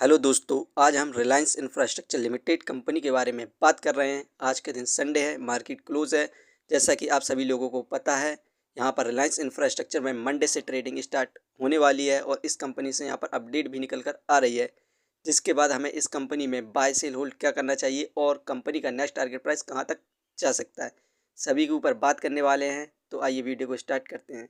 Hello दोस्तों, आज हम रिलायंस इंफ्रास्ट्रक्चर लिमिटेड कंपनी के बारे में बात कर रहे हैं। आज के दिन संडे है, मार्केट क्लोज है। जैसा कि आप सभी लोगों को पता है, यहाँ पर रिलायंस इंफ्रास्ट्रक्चर में मंडे से ट्रेडिंग स्टार्ट होने वाली है और इस कंपनी से यहाँ पर अपडेट भी निकल कर आ रही है, जिसके बाद हमें इस कंपनी में बाय सेल होल्ड क्या करना चाहिए और कंपनी का नेक्स्ट टारगेट प्राइस कहाँ तक जा सकता है, सभी के ऊपर बात करने वाले हैं। तो आइए वीडियो को स्टार्ट करते हैं।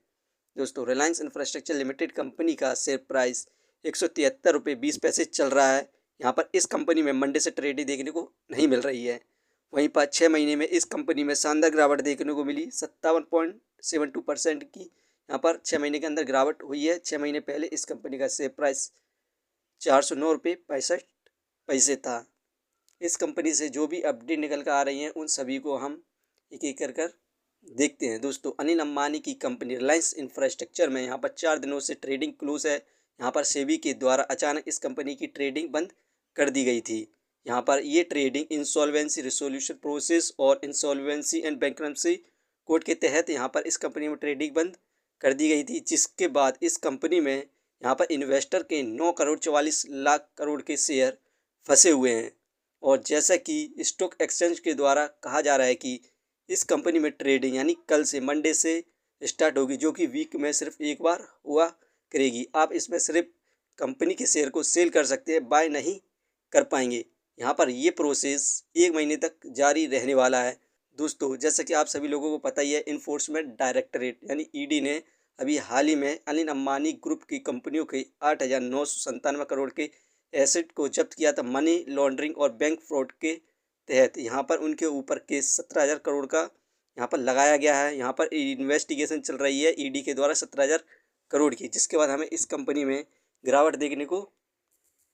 दोस्तों, रिलायंस इंफ्रास्ट्रक्चर लिमिटेड कंपनी का शेयर प्राइस 173 रुपये 20 पैसे चल रहा है। यहाँ पर इस कंपनी में मंडे से ट्रेडिंग देखने को नहीं मिल रही है। वहीं पर 6 महीने में इस कंपनी में शानदार गिरावट देखने को मिली 57.72% की। यहाँ पर 6 महीने के अंदर गिरावट हुई है। 6 महीने पहले इस कंपनी का शेयर प्राइस 409 रुपये 65 पैसे था। इस कंपनी से जो भी अपडेट निकल कर आ रही हैं उन सभी को हम एक एक कर देखते हैं। दोस्तों, अनिल अंबानी की कंपनी रिलायंस इंफ्रास्ट्रक्चर में यहाँ पर 4 दिनों से ट्रेडिंग क्लोज है। यहाँ पर सेबी के द्वारा अचानक इस कंपनी की ट्रेडिंग बंद कर दी गई थी। यहाँ पर ये ट्रेडिंग इंसॉल्वेंसी रिसोल्यूशन प्रोसेस और इंसॉल्वेंसी एंड बैंक्रप्सी कोड के तहत यहाँ पर इस कंपनी में ट्रेडिंग बंद कर दी गई थी, जिसके बाद इस कंपनी में यहाँ पर इन्वेस्टर के 9 करोड़ 44 लाख करोड़ के शेयर फंसे हुए हैं। और जैसा कि स्टॉक एक्सचेंज के द्वारा कहा जा रहा है कि इस कंपनी में ट्रेडिंग यानी कल से मंडे से स्टार्ट होगी, जो कि वीक में सिर्फ एक बार हुआ करेगी। आप इसमें सिर्फ कंपनी के शेयर को सेल कर सकते हैं, बाय नहीं कर पाएंगे। यहाँ पर ये प्रोसेस 1 महीने तक जारी रहने वाला है। दोस्तों, जैसा कि आप सभी लोगों को पता ही है, इन्फोर्समेंट डायरेक्टरेट यानी ईडी ने अभी हाल ही में अनिल अंबानी ग्रुप की कंपनियों के 8,997 करोड़ के एसेट को जब्त किया था मनी लॉन्ड्रिंग और बैंक फ्रॉड के तहत। यहाँ पर उनके ऊपर केस 17,000 करोड़ का यहाँ पर लगाया गया है। यहाँ पर इन्वेस्टिगेशन चल रही है ईडी के द्वारा 17,000 करोड़ की, जिसके बाद हमें इस कंपनी में गिरावट देखने को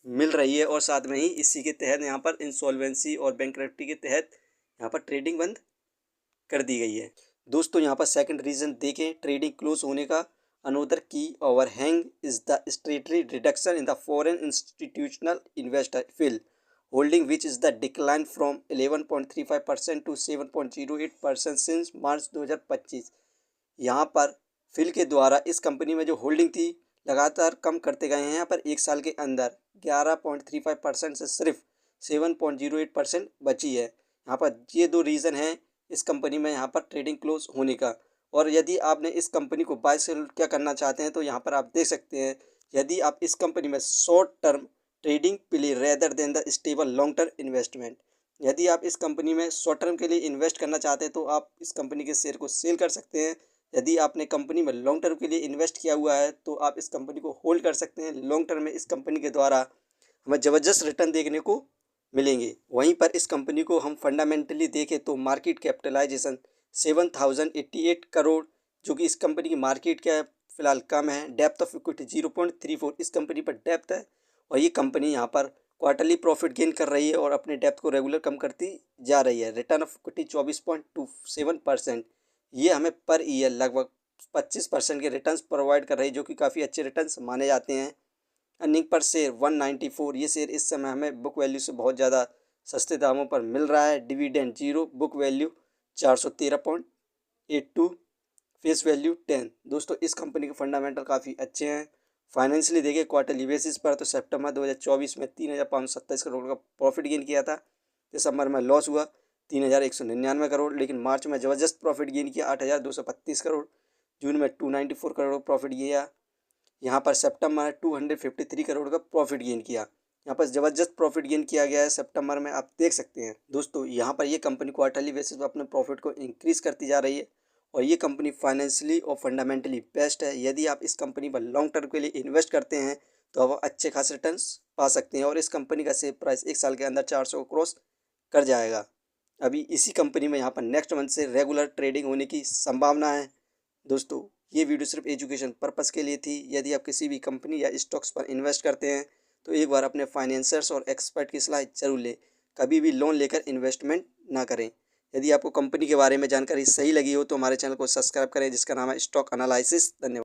मिल रही है और साथ में ही इसी के तहत यहाँ पर इंसॉल्वेंसी और बैंक्रप्टी के तहत यहाँ पर ट्रेडिंग बंद कर दी गई है। दोस्तों, यहाँ पर सेकंड रीज़न देखें ट्रेडिंग क्लोज होने का। Another key overhang is the statutory reduction in the foreign institutional investor FII holding which is the decline from 11.35% to 7.08% since March 2025। यहाँ पर फिल के द्वारा इस कंपनी में जो होल्डिंग थी लगातार कम करते गए हैं। यहाँ पर एक साल के अंदर 11.35% से सिर्फ 7.08% बची है। यहाँ पर ये दो रीज़न हैं इस कंपनी में यहाँ पर ट्रेडिंग क्लोज होने का। और यदि आपने इस कंपनी को बाय सेल क्या करना चाहते हैं तो यहाँ पर आप देख सकते हैं, यदि आप इस कंपनी में short term trading play rather than the stable long term investment, यदि आप इस कंपनी में शॉर्ट टर्म के लिए इन्वेस्ट करना चाहते हैं तो आप इस कंपनी के शेयर को सेल कर सकते हैं। यदि आपने कंपनी में लॉन्ग टर्म के लिए इन्वेस्ट किया हुआ है तो आप इस कंपनी को होल्ड कर सकते हैं। लॉन्ग टर्म में इस कंपनी के द्वारा हमें ज़बरदस्त रिटर्न देखने को मिलेंगे। वहीं पर इस कंपनी को हम फंडामेंटली देखें तो मार्केट कैपिटलाइजेशन 7,088 करोड़, जो कि इस कंपनी की मार्केट कैप फिलहाल कम है। डेप्थ ऑफ इक्विटी 0.34 इस कंपनी पर डेप्थ है और ये कंपनी यहाँ पर क्वार्टरली प्रॉफिट गेन कर रही है और अपने डेप्थ को रेगुलर कम करती जा रही है। रिटर्न ऑफ इक्विटी 24.27%, ये हमें पर ईयर लगभग 25% के रिटर्न्स प्रोवाइड कर रही है, जो कि काफ़ी अच्छे रिटर्न्स माने जाते हैं। अर्निंग पर शेयर 194, ये शेयर इस समय हमें बुक वैल्यू से बहुत ज़्यादा सस्ते दामों पर मिल रहा है। Dividend 0, book value 413.82, face value 10। दोस्तों, इस कंपनी के फंडामेंटल काफ़ी अच्छे हैं। फाइनेंशियली देखें क्वार्टरली बेसिस पर तो सितंबर 2024 में 3,527 करोड़ का प्रॉफिट गेन किया था। दिसंबर में लॉस हुआ 3,199 करोड़, लेकिन मार्च में ज़बरदस्त प्रॉफिट गेन किया 8,232 करोड़। जून में 294 करोड़ प्रॉफिट किया। यहाँ पर सितंबर में 253 करोड़ का प्रॉफिट गेन किया। यहाँ पर ज़बरदस्त प्रॉफिट गेन किया गया है सितंबर में, आप देख सकते हैं। दोस्तों, यहाँ पर ये कंपनी क्वार्टरली बेसिस पर अपने प्रॉफिट को इंक्रीज़ करती जा रही है और ये कंपनी फाइनेंशियली और फंडामेंटली बेस्ट है। यदि आप इस कंपनी पर लॉन्ग टर्म के लिए इन्वेस्ट करते हैं तो आप अच्छे खास रिटर्न्स पा सकते हैं और इस कंपनी का शेयर प्राइस एक साल के अंदर 400 को क्रॉस कर जाएगा। अभी इसी कंपनी में यहाँ पर नेक्स्ट मंथ से रेगुलर ट्रेडिंग होने की संभावना है। दोस्तों, ये वीडियो सिर्फ एजुकेशन पर्पस के लिए थी। यदि आप किसी भी कंपनी या स्टॉक्स पर इन्वेस्ट करते हैं तो एक बार अपने फाइनेंसर्स और एक्सपर्ट की सलाह जरूर लें। कभी भी लोन लेकर इन्वेस्टमेंट ना करें। यदि आपको कंपनी के बारे में जानकारी सही लगी हो तो हमारे चैनल को सब्सक्राइब करें, जिसका नाम है स्टॉक एनालिसिस। धन्यवाद।